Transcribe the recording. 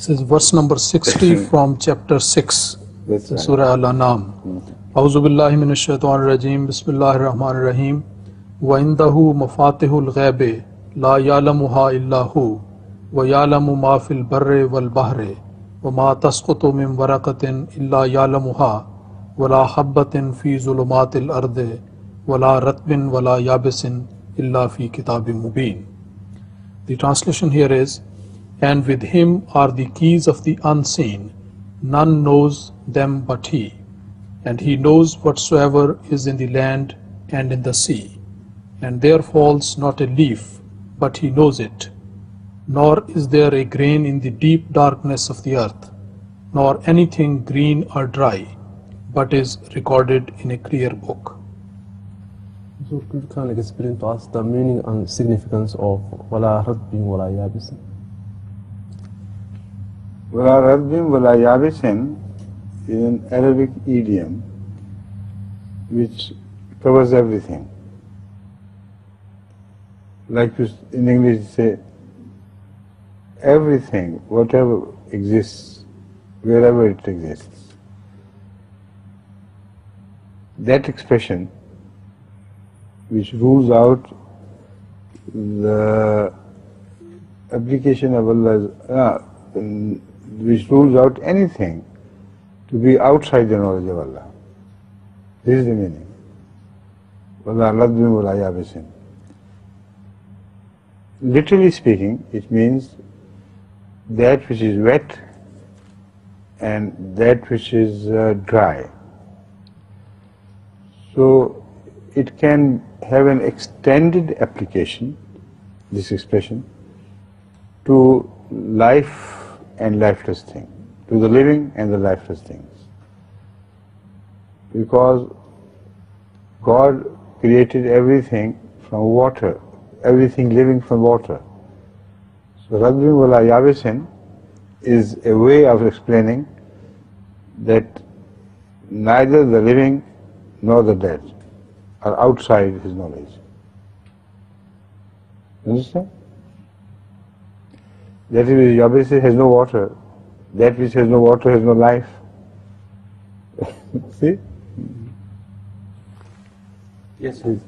This is verse number 60 from chapter 6, Surah Anam. A'udhu billahi minash shaitanir rajeem. Bismillahir rahmanir rahim. Wa indahu mafatihul ghaibi la ya'lamuha illa hu wa ya'lamu ma fil barri wal bahri wa ma tasqutu min waraqatin illa ya'lamuha wa la habbatin fi zulumatil ardi wa la ratbin wa la yabisin illa fi kitabim mubin. The translation here is, and with him are the keys of the unseen, none knows them but he, and he knows whatsoever is in the land and in the sea, and there falls not a leaf but he knows it, nor is there a grain in the deep darkness of the earth, nor anything green or dry, but is recorded in a clear book. So could you kind of explain to us the meaning and significance of wala radbin wala yabisin? Wala radbin wala yabisin is an Arabic idiom which covers everything. Like in English you say, everything, whatever exists, wherever it exists. That expression, which rules out the application of Allah's, which rules out anything to be outside the knowledge of Allah. This is the meaning. Wala radbin wala yabisin. Literally speaking, it means that which is wet and that which is dry. So it can have an extended application, this expression, to life and lifeless things, to the living and the lifeless things. Because God created everything from water, everything living from water. So radbin wala yabisin is a way of explaining that neither the living nor the dead are outside his knowledge. Understand? That which obviously has no water, that which has no water has no life. See? Yes, please.